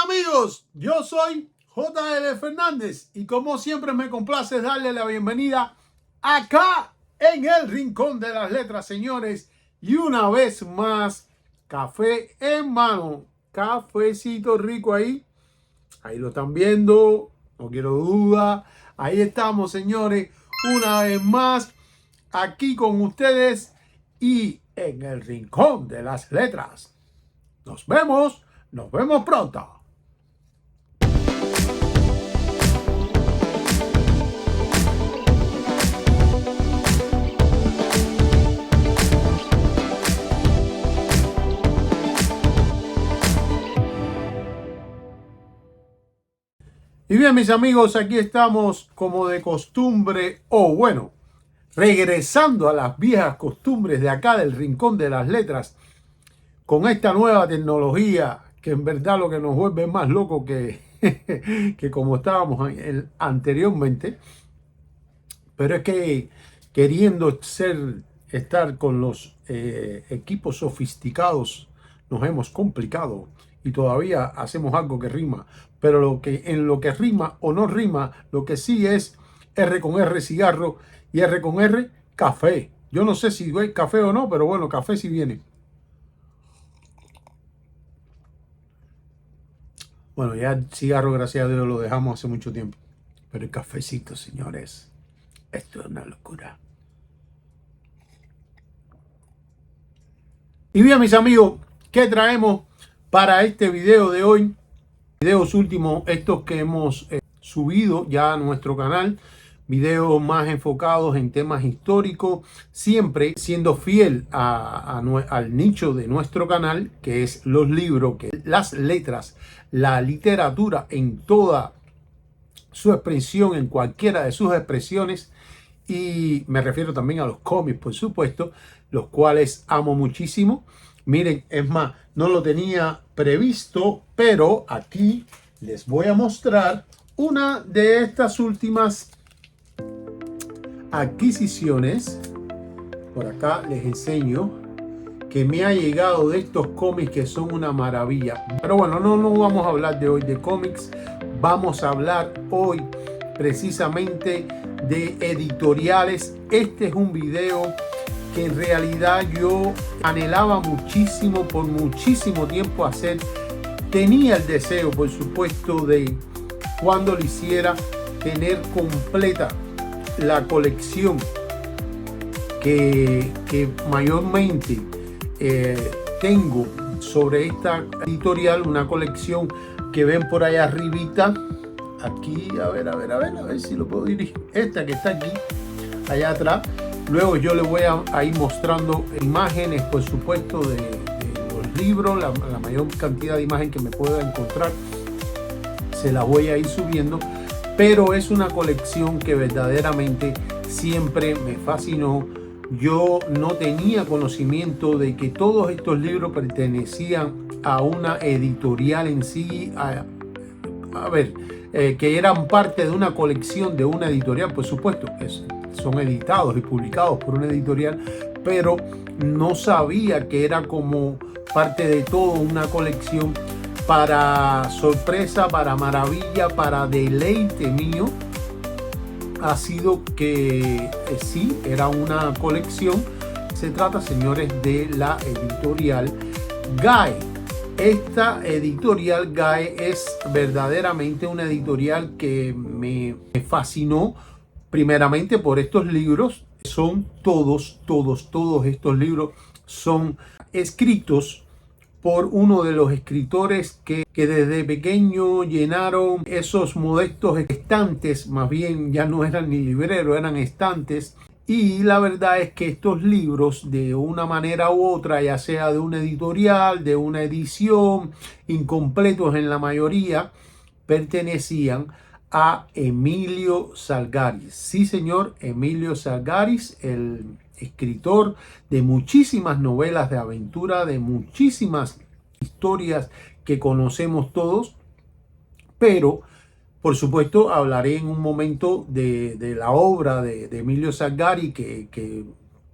amigos, yo soy JL Fernández y como siempre me complace darle la bienvenida acá en el Rincón de las Letras, señores. Y una vez más, café en mano, cafecito rico ahí lo están viendo, no quiero duda. Ahí estamos, señores, una vez más aquí con ustedes y en el Rincón de las Letras. Nos vemos pronto. Y bien, mis amigos, aquí estamos como de costumbre, regresando a las viejas costumbres de acá del Rincón de las Letras, con esta nueva tecnología que en verdad lo que nos vuelve más loco que, que como estábamos anteriormente. Pero es que queriendo estar con los equipos sofisticados nos hemos complicado y todavía hacemos algo que rima. Pero en lo que rima o no rima, lo que sí es R con R cigarro y R con R café. Yo no sé si hay café o no, pero bueno, café sí viene. Bueno, ya el cigarro, gracias a Dios, lo dejamos hace mucho tiempo. Pero el cafecito, señores, esto es una locura. Y bien, mis amigos, ¿qué traemos para este video de hoy? Videos últimos, estos que hemos subido ya a nuestro canal. Videos más enfocados en temas históricos, siempre siendo fiel al nicho de nuestro canal, que es los libros, que las letras, la literatura en toda su expresión, en cualquiera de sus expresiones. Y me refiero también a los cómics, por supuesto, los cuales amo muchísimo. Miren, es más, no lo tenía previsto, pero aquí les voy a mostrar una de estas últimas adquisiciones. Por acá les enseño que me ha llegado de estos cómics que son una maravilla. Pero bueno, no vamos a hablar de hoy de cómics. Vamos a hablar hoy precisamente de editoriales. Este es un video que en realidad yo anhelaba muchísimo, por muchísimo tiempo hacer. Tenía el deseo, por supuesto, de cuando lo hiciera, tener completa la colección que mayormente tengo sobre esta editorial, una colección que ven por allá arribita. Aquí, a ver si lo puedo dirigir. Esta que está aquí, allá atrás. Luego yo le voy a ir mostrando imágenes, por supuesto, de los libros, la mayor cantidad de imágenes que me pueda encontrar. Se las voy a ir subiendo. Pero es una colección que verdaderamente siempre me fascinó. Yo no tenía conocimiento de que todos estos libros pertenecían a una editorial en sí. Que eran parte de una colección de una editorial, por supuesto, son editados y publicados por una editorial, pero no sabía que era como parte de todo una colección. Para sorpresa, para maravilla, para deleite mío, ha sido que sí, era una colección. Se trata, señores, de la editorial Gae. Esta editorial Gae es verdaderamente una editorial que me fascinó, primeramente por estos libros. Son todos estos libros son escritos por uno de los escritores que desde pequeño llenaron esos modestos estantes, más bien ya no eran ni libreros, eran estantes. Y la verdad es que estos libros, de una manera u otra, ya sea de una editorial, de una edición, incompletos en la mayoría, pertenecían a Emilio Salgaris. Sí, señor, Emilio Salgaris, el escritor de muchísimas novelas de aventura, de muchísimas historias que conocemos todos. Pero por supuesto hablaré en un momento de la obra de Emilio Salgari, que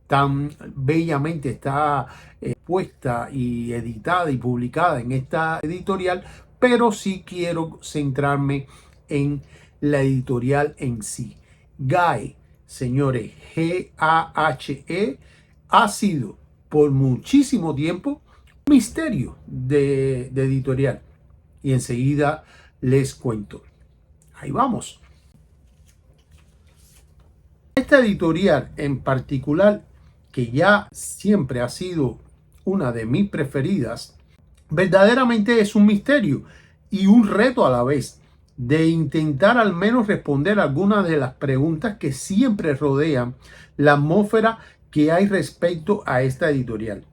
tan bellamente está puesta y editada y publicada en esta editorial. pero sí quiero centrarme en la editorial en sí. GAHE, señores, G-A-H-E, ha sido por muchísimo tiempo un misterio de editorial. Y enseguida les cuento. Ahí vamos. Esta editorial en particular, que ya siempre ha sido una de mis preferidas, verdaderamente es un misterio y un reto a la vez de intentar al menos responder algunas de las preguntas que siempre rodean la atmósfera que hay respecto a esta editorial.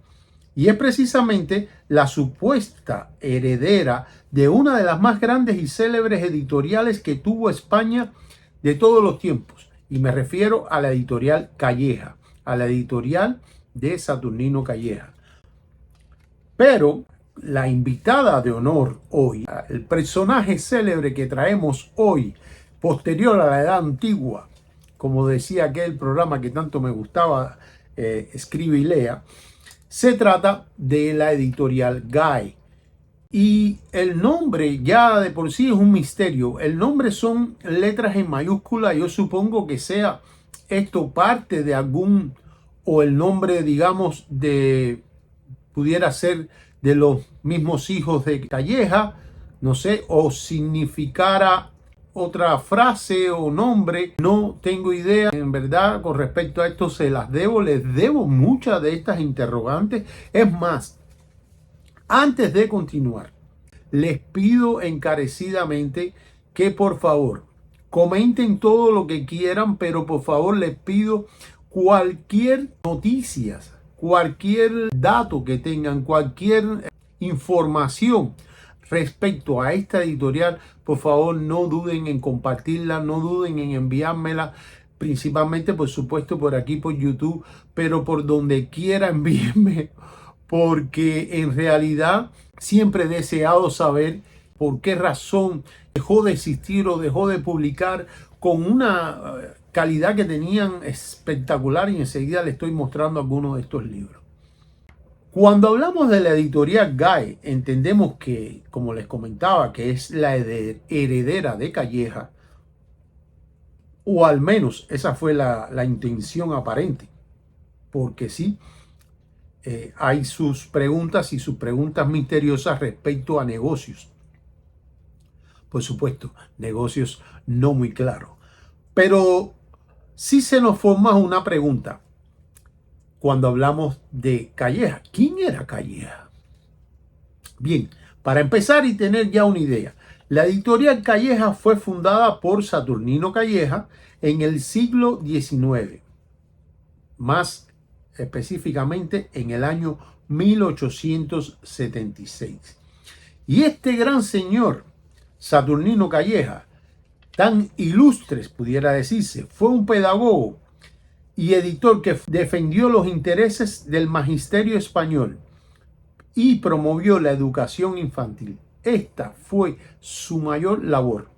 Y es precisamente la supuesta heredera de una de las más grandes y célebres editoriales que tuvo España de todos los tiempos. Y me refiero a la editorial Calleja, a la editorial de Saturnino Calleja. Pero la invitada de honor hoy, el personaje célebre que traemos hoy, posterior a la Edad Antigua, como decía aquel programa que tanto me gustaba, Escribe y Lea, se trata de la editorial GAHE. Y el nombre ya de por sí es un misterio. El nombre son letras en mayúscula. Yo supongo que sea esto parte de algún, o el nombre, digamos, pudiera ser de los mismos hijos de Calleja, no sé, o significara otra frase o nombre, no tengo idea. En verdad, con respecto a esto se las debo, les debo muchas de estas interrogantes. Es más, antes de continuar, les pido encarecidamente que por favor comenten todo lo que quieran, pero por favor les pido cualquier noticias, cualquier dato que tengan, cualquier información respecto a esta editorial, por favor no duden en compartirla, no duden en enviármela, principalmente por supuesto por aquí por YouTube, pero por donde quiera envíenme, porque en realidad siempre he deseado saber por qué razón dejó de existir o dejó de publicar con una calidad que tenían espectacular, y enseguida les estoy mostrando algunos de estos libros. Cuando hablamos de la editorial GAHE, entendemos que, como les comentaba, que es la heredera de Calleja, o al menos esa fue la intención aparente, porque sí, hay sus preguntas y sus preguntas misteriosas respecto a negocios. Por supuesto, negocios no muy claros. Pero sí se nos forma una pregunta cuando hablamos de Calleja. ¿Quién era Calleja? Bien, para empezar y tener ya una idea, la editorial Calleja fue fundada por Saturnino Calleja en el siglo XIX, más específicamente en el año 1876. Y este gran señor, Saturnino Calleja, tan ilustres pudiera decirse, fue un pedagogo y editor que defendió los intereses del magisterio español y promovió la educación infantil. Esta fue su mayor labor.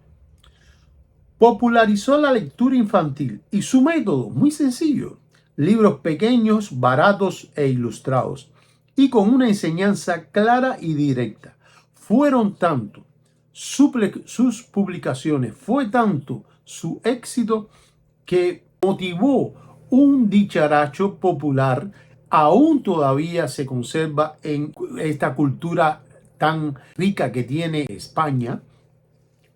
Popularizó la lectura infantil y su método, muy sencillo, libros pequeños, baratos e ilustrados, y con una enseñanza clara y directa. Fueron tanto sus publicaciones, fue tanto su éxito, que motivó un dicharacho popular. Aún todavía se conserva en esta cultura tan rica que tiene España.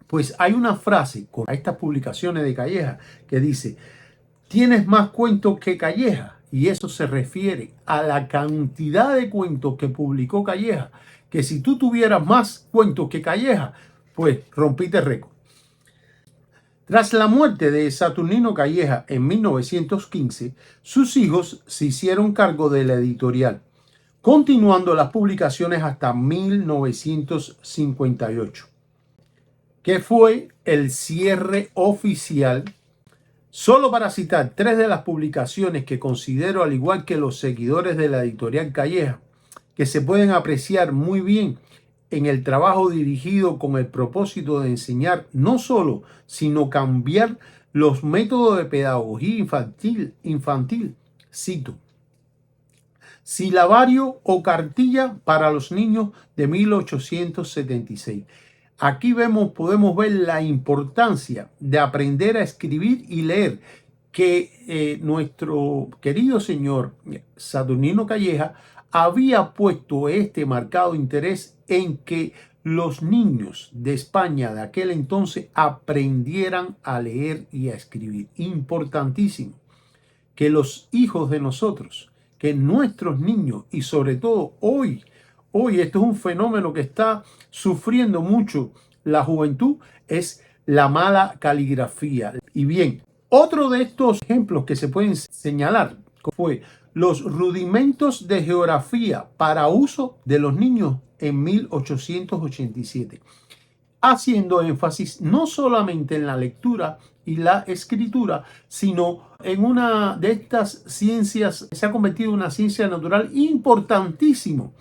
Pues hay una frase con estas publicaciones de Calleja que dice: tienes más cuentos que Calleja. Y eso se refiere a la cantidad de cuentos que publicó Calleja, que si tú tuvieras más cuentos que Calleja, pues rompiste récord. Tras la muerte de Saturnino Calleja en 1915, sus hijos se hicieron cargo de la editorial, continuando las publicaciones hasta 1958, que fue el cierre oficial. Solo para citar tres de las publicaciones que considero, al igual que los seguidores de la editorial Calleja, que se pueden apreciar muy bien en el trabajo dirigido con el propósito de enseñar no solo, sino cambiar los métodos de pedagogía infantil. Cito: Silabario o cartilla para los niños, de 1876. Aquí podemos ver la importancia de aprender a escribir y leer, que nuestro querido señor Saturnino Calleja había puesto este marcado interés en que los niños de España de aquel entonces aprendieran a leer y a escribir. Importantísimo que los hijos de nosotros, que nuestros niños, y sobre todo hoy esto es un fenómeno que está sufriendo mucho la juventud, es la mala caligrafía. Y bien, otro de estos ejemplos que se pueden señalar fue los rudimentos de geografía para uso de los niños en 1887, haciendo énfasis no solamente en la lectura y la escritura, sino en una de estas ciencias que se ha convertido en una ciencia natural importantísimo,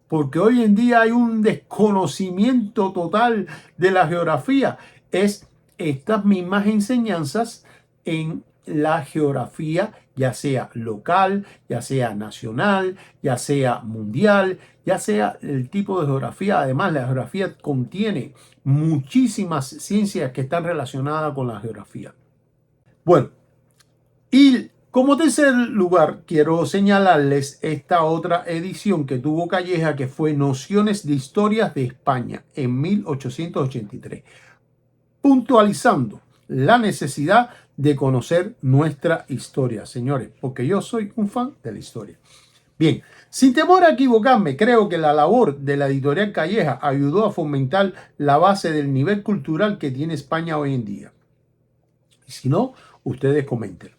porque hoy en día hay un desconocimiento total de la geografía. Es estas mismas enseñanzas en la geografía, ya sea local, ya sea nacional, ya sea mundial, ya sea el tipo de geografía. Además, la geografía contiene muchísimas ciencias que están relacionadas con la geografía. Bueno, y como tercer lugar, quiero señalarles esta otra edición que tuvo Calleja, que fue Nociones de Historias de España en 1883, puntualizando la necesidad de conocer nuestra historia, señores, porque yo soy un fan de la historia. Bien, sin temor a equivocarme, creo que la labor de la editorial Calleja ayudó a fomentar la base del nivel cultural que tiene España hoy en día. Y si no, ustedes comenten.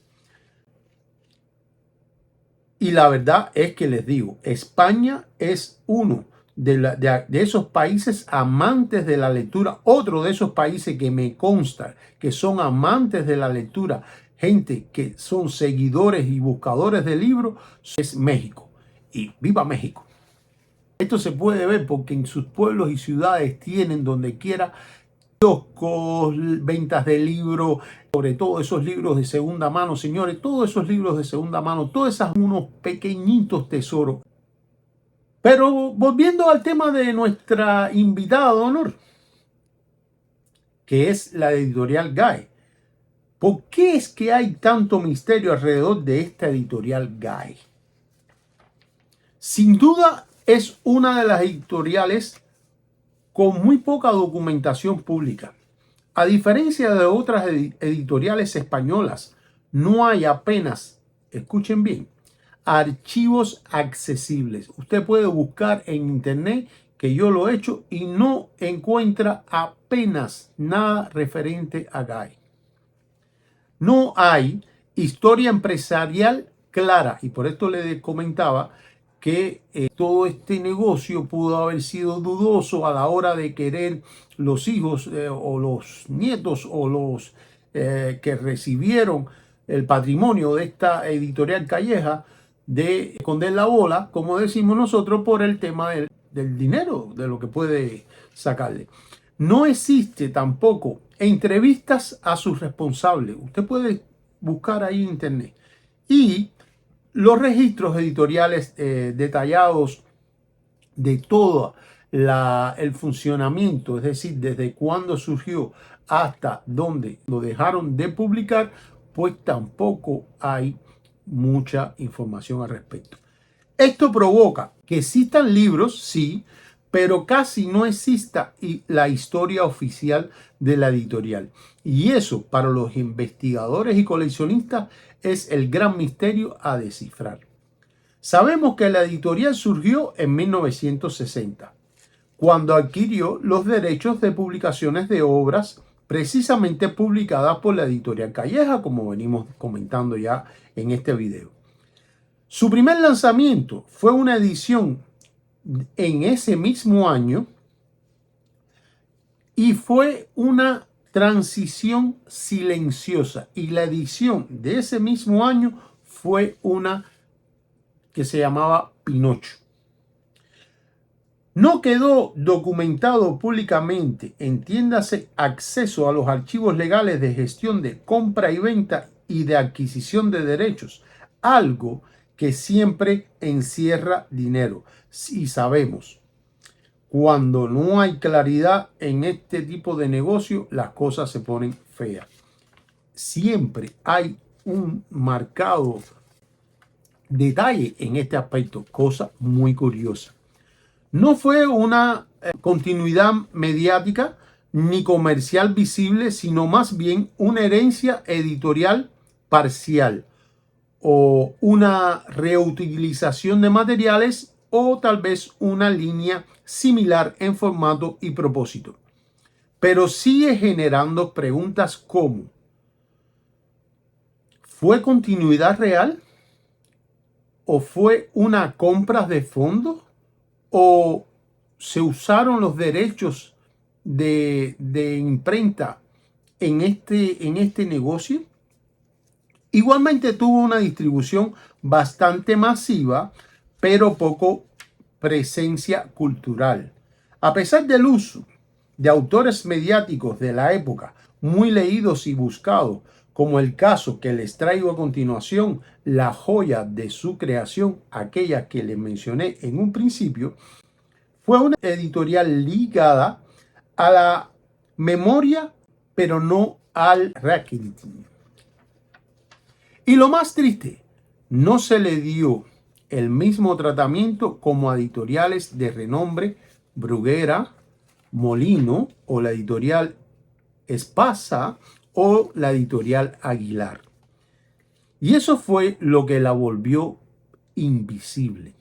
Y la verdad es que les digo, España es uno de esos países amantes de la lectura. Otro de esos países que me consta que son amantes de la lectura, gente que son seguidores y buscadores de libros, es México. Y viva México. Esto se puede ver porque en sus pueblos y ciudades tienen donde quiera kioscos, ventas de libros, sobre todo esos libros de segunda mano, señores, todos esos libros de segunda mano, todos esos unos pequeñitos tesoros. Pero volviendo al tema de nuestra invitada de honor, que es la editorial GAE. ¿Por qué es que hay tanto misterio alrededor de esta editorial GAE? Sin duda es una de las editoriales con muy poca documentación pública. A diferencia de otras editoriales españolas, no hay apenas, escuchen bien, archivos accesibles. Usted puede buscar en internet, que yo lo he hecho, y no encuentra apenas nada referente a GAE. No hay historia empresarial clara, y por esto le comentaba que todo este negocio pudo haber sido dudoso a la hora de querer los hijos o los nietos o los que recibieron el patrimonio de esta editorial Calleja de esconder la bola, como decimos nosotros, por el tema del dinero, de lo que puede sacarle. No existe tampoco entrevistas a sus responsables. Usted puede buscar ahí en internet. Y los registros editoriales detallados de todo el funcionamiento, es decir, desde cuándo surgió hasta dónde lo dejaron de publicar, pues tampoco hay mucha información al respecto. Esto provoca que existan libros, sí, pero casi no exista la historia oficial de la editorial. Y eso, para los investigadores y coleccionistas, es el gran misterio a descifrar. Sabemos que la editorial surgió en 1960, cuando adquirió los derechos de publicaciones de obras precisamente publicadas por la editorial Calleja, como venimos comentando ya en este video. Su primer lanzamiento fue una edición en ese mismo año y fue una transición silenciosa, y la edición de ese mismo año fue una que se llamaba Pinocho. No quedó documentado públicamente, entiéndase, acceso a los archivos legales de gestión de compra y venta y de adquisición de derechos, algo que siempre encierra dinero. Y sabemos, cuando no hay claridad en este tipo de negocio, las cosas se ponen feas. Siempre hay un marcado detalle en este aspecto, cosa muy curiosa. No fue una continuidad mediática ni comercial visible, sino más bien una herencia editorial parcial o una reutilización de materiales o tal vez una línea similar en formato y propósito. Pero sigue generando preguntas como: ¿fue continuidad real? ¿O fue una compra de fondos? ¿O se usaron los derechos de imprenta en este negocio? Igualmente tuvo una distribución bastante masiva, pero poco presencia cultural. A pesar del uso de autores mediáticos de la época, muy leídos y buscados, como el caso que les traigo a continuación, la joya de su creación, aquella que les mencioné en un principio, fue una editorial ligada a la memoria, pero no al marketing. Y lo más triste, no se le dio el mismo tratamiento como a editoriales de renombre Bruguera, Molino o la editorial Espasa o la editorial Aguilar. Y eso fue lo que la volvió invisible.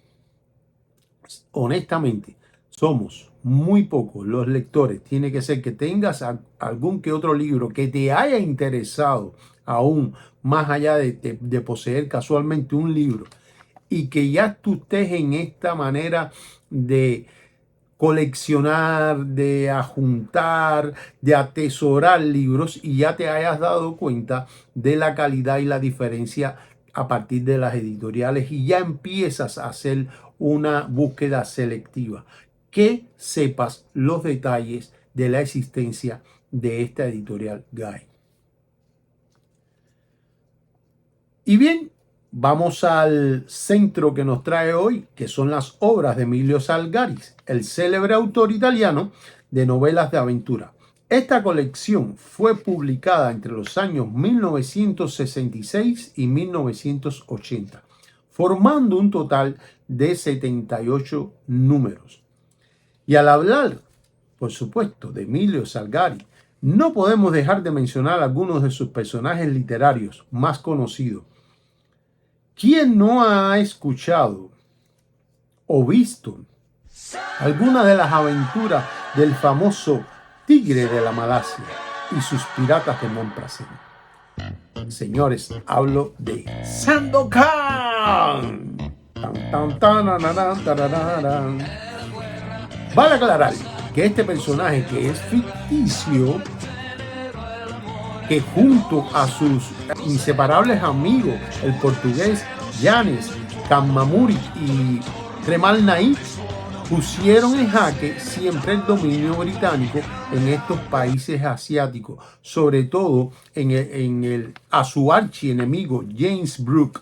Honestamente, somos muy pocos los lectores. Tiene que ser que tengas algún que otro libro que te haya interesado aún más allá de poseer casualmente un libro y que ya tú estés en esta manera de coleccionar, de ajuntar, de atesorar libros y ya te hayas dado cuenta de la calidad y la diferencia a partir de las editoriales y ya empiezas a hacer una búsqueda selectiva. Que sepas los detalles de la existencia de esta editorial Guy. Y bien, vamos al centro que nos trae hoy, que son las obras de Emilio Salgaris, el célebre autor italiano de novelas de aventura. Esta colección fue publicada entre los años 1966 y 1980, formando un total de 78 números. Y al hablar, por supuesto, de Emilio Salgari, no podemos dejar de mencionar algunos de sus personajes literarios más conocidos. ¿Quién no ha escuchado o visto alguna de las aventuras del famoso Tigre de la Malasia y sus piratas de Montparnasse? Señores, hablo de Sandokan. Vale aclarar que este personaje, que es ficticio, que junto a sus inseparables amigos, el portugués Yanes, Kamamuri y Tremal Naik, pusieron en jaque siempre el dominio británico en estos países asiáticos, sobre todo a su archienemigo James Brooke.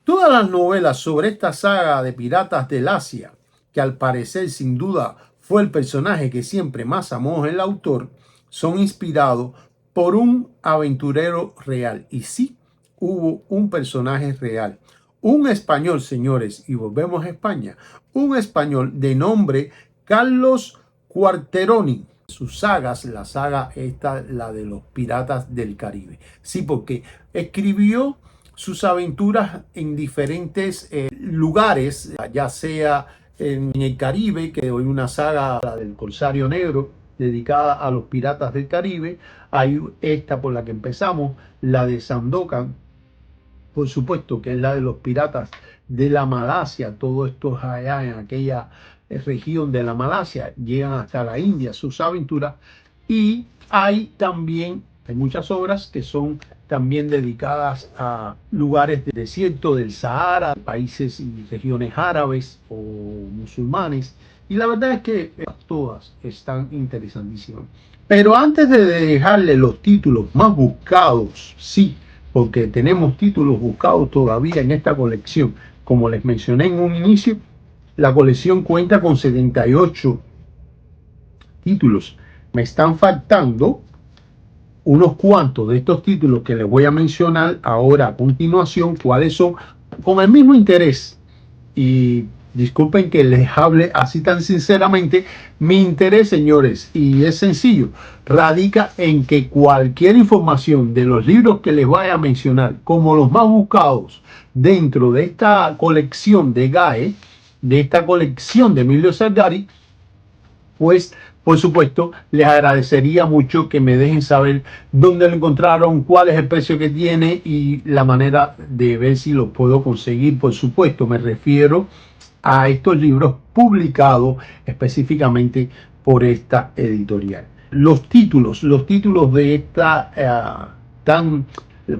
Todas las novelas sobre esta saga de piratas del Asia, que al parecer sin duda fue el personaje que siempre más amó el autor, son inspirados por un aventurero real. Y sí, hubo un personaje real. Un español, señores, y volvemos a España. Un español de nombre Carlos Cuarteroni. Sus sagas, la saga esta, la de los piratas del Caribe. Sí, porque escribió sus aventuras en diferentes lugares, ya sea en el Caribe, que hoy una saga, la del Corsario Negro, dedicada a los piratas del Caribe. Hay esta por la que empezamos, la de Sandokan, por supuesto, que es la de los piratas de la Malasia. Todo esto es allá en aquella región de la Malasia, llegan hasta la India, sus aventuras. Y hay también, hay muchas obras que son también dedicadas a lugares del desierto del Sahara, países y regiones árabes o musulmanes. Y la verdad es que todas están interesantísimas. Pero antes de dejarle los títulos más buscados, sí, porque tenemos títulos buscados todavía en esta colección, como les mencioné en un inicio, la colección cuenta con 78 títulos. Me están faltando unos cuantos de estos títulos que les voy a mencionar ahora a continuación, cuáles son, con el mismo interés. Y disculpen que les hable así tan sinceramente. Mi interés, señores, y es sencillo, radica en que cualquier información de los libros que les vaya a mencionar, como los más buscados dentro de esta colección de GAE, de esta colección de Emilio Salgari, pues por supuesto les agradecería mucho que me dejen saber dónde lo encontraron, cuál es el precio que tiene y la manera de ver si lo puedo conseguir. Por supuesto, me refiero a estos libros publicados específicamente por esta editorial. Los títulos de esta tan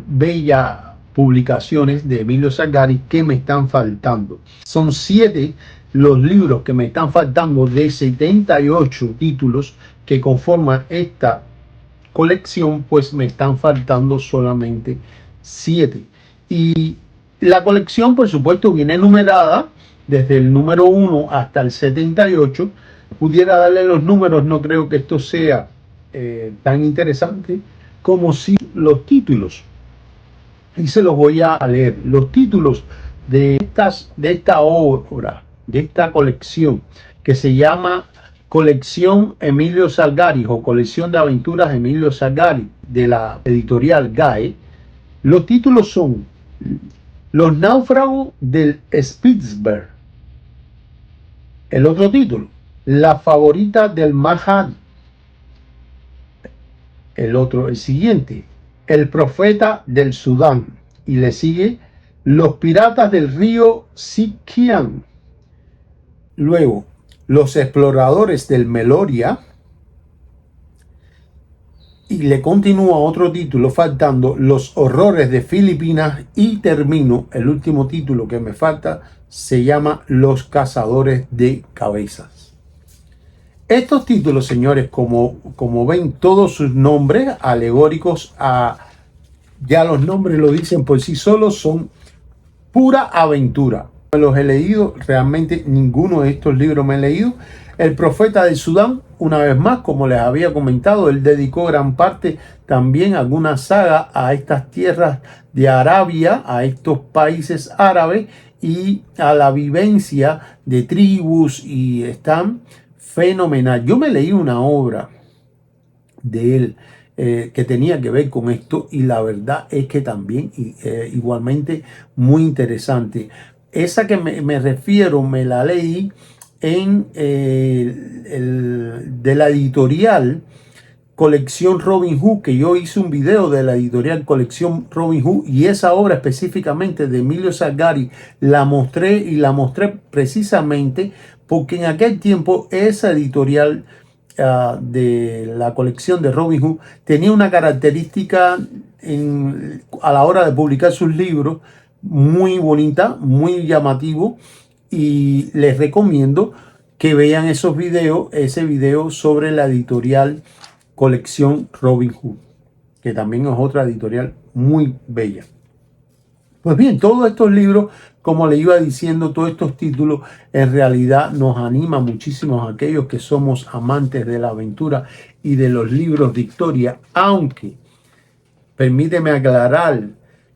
bella publicaciones de Emilio Salgari que me están faltando. Son 7 los libros que me están faltando de 78 títulos que conforman esta colección, pues me están faltando solamente 7. Y la colección, por supuesto, viene numerada desde el número 1 hasta el 78. Pudiera darle los números, no creo que esto sea tan interesante como si los títulos. Y se los voy a leer. Los títulos de esta obra, de esta colección, que se llama Colección Emilio Salgari o Colección de Aventuras Emilio Salgari, de la editorial GAE. Los títulos son Los náufragos del Spitzberg. El otro título, La favorita del Mahad. El siguiente, El profeta del Sudán. Y le sigue Los piratas del río Siquian. Luego, Los exploradores del Meloria. Y le continúa otro título faltando, Los horrores de Filipinas. Y termino, el último título que me falta, se llama Los cazadores de cabezas. Estos títulos, señores, como ven, todos sus nombres alegóricos ya los nombres lo dicen por sí solos, son pura aventura. Los he leído, realmente ninguno de estos libros me he leído. El profeta del Sudán, una vez más, como les había comentado, él dedicó gran parte también alguna saga a estas tierras de Arabia, a estos países árabes y a la vivencia de tribus, y están fenomenal. Yo me leí una obra de él que tenía que ver con esto y la verdad es que también igualmente muy interesante. Esa que me refiero me la leí en de la editorial Colección Robin Hood, que yo hice un video de la editorial Colección Robin Hood, y esa obra específicamente de Emilio Salgari la mostré precisamente porque en aquel tiempo esa editorial de la colección de Robin Hood tenía una característica a la hora de publicar sus libros muy bonita, muy llamativo, y les recomiendo que vean ese video sobre la editorial Colección Robin Hood, que también es otra editorial muy bella. Pues bien, todos estos libros, como le iba diciendo, todos estos títulos en realidad nos animan muchísimo a aquellos que somos amantes de la aventura y de los libros de historia, aunque, permíteme aclarar,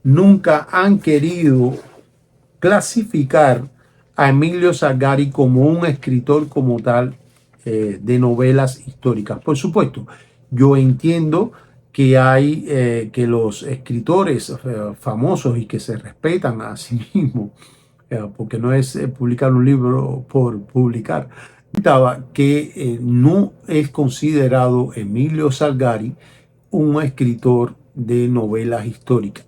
nunca han querido clasificar a Emilio Salgari como un escritor como tal de novelas históricas. Por supuesto, yo entiendo que hay que los escritores famosos y que se respetan a sí mismos, porque no es publicar un libro por publicar, que no es considerado Emilio Salgari un escritor de novelas históricas,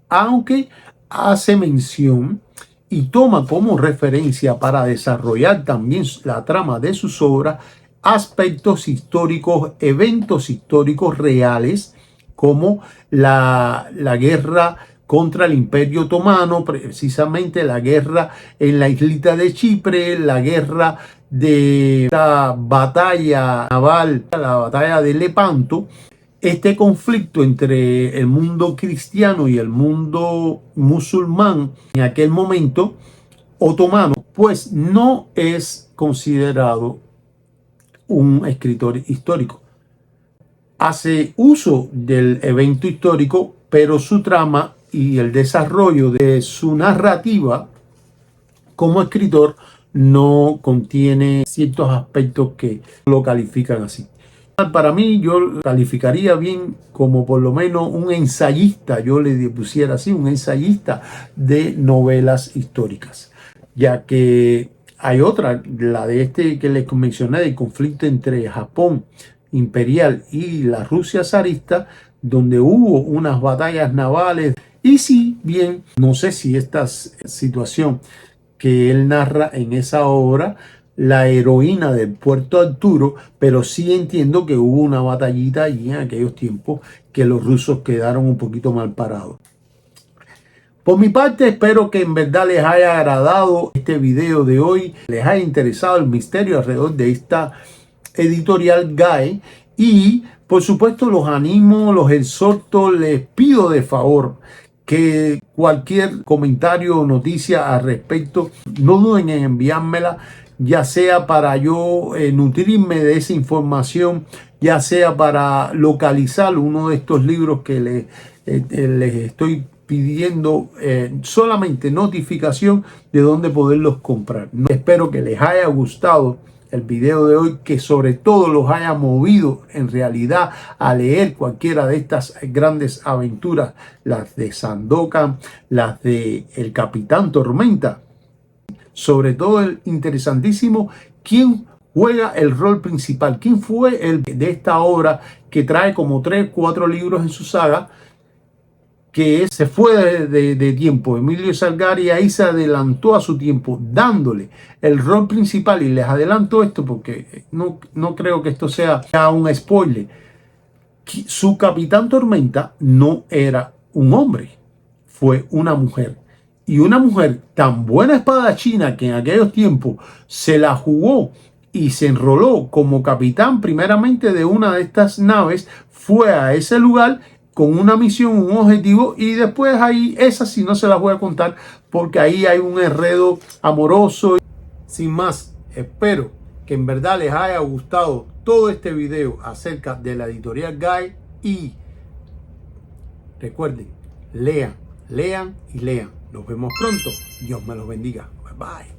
aunque hace mención y toma como referencia para desarrollar también la trama de sus obras aspectos históricos, eventos históricos reales, como la guerra contra el Imperio Otomano, precisamente la guerra en la islita de Chipre, la guerra de la batalla naval, la batalla de Lepanto. Este conflicto entre el mundo cristiano y el mundo musulmán en aquel momento, otomano, pues no es considerado un escritor histórico. Hace uso del evento histórico, pero su trama y el desarrollo de su narrativa como escritor no contiene ciertos aspectos que lo califican así. Para mí, yo lo calificaría bien como por lo menos un ensayista, yo le pusiera así, un ensayista de novelas históricas, ya que hay otra, la de este que les mencioné, el conflicto entre Japón imperial y la Rusia zarista, donde hubo unas batallas navales. Y si bien no sé si esta situación que él narra en esa obra, la heroína del Puerto Arturo, pero sí entiendo que hubo una batallita allí en aquellos tiempos que los rusos quedaron un poquito mal parados. Por mi parte, espero que en verdad les haya agradado este video de hoy, les haya interesado el misterio alrededor de esta editorial Guy, y por supuesto los animo, los exhorto, les pido de favor que cualquier comentario o noticia al respecto, no duden en enviármela, ya sea para yo nutrirme de esa información, ya sea para localizar uno de estos libros que les estoy pidiendo solamente notificación de dónde poderlos comprar. Espero que les haya gustado el video de hoy, que sobre todo los haya movido en realidad a leer cualquiera de estas grandes aventuras, las de Sandokan, las de El Capitán Tormenta. Sobre todo el interesantísimo, ¿quién juega el rol principal? ¿Quién fue el de esta obra que trae como 3, 4 libros en su saga? Que se fue de tiempo, Emilio Salgari, ahí se adelantó a su tiempo, dándole el rol principal. Y les adelanto esto porque no creo que esto sea un spoiler. Su Capitán Tormenta no era un hombre, fue una mujer. Y una mujer tan buena espadachina que en aquellos tiempos se la jugó y se enroló como capitán primeramente de una de estas naves, fue a ese lugar con una misión, un objetivo, y después ahí, esa sí no se las voy a contar porque ahí hay un enredo amoroso. Sin más, espero que en verdad les haya gustado todo este video acerca de la editorial Guy, y recuerden, lean, lean y lean. Nos vemos pronto. Dios me los bendiga. Bye bye.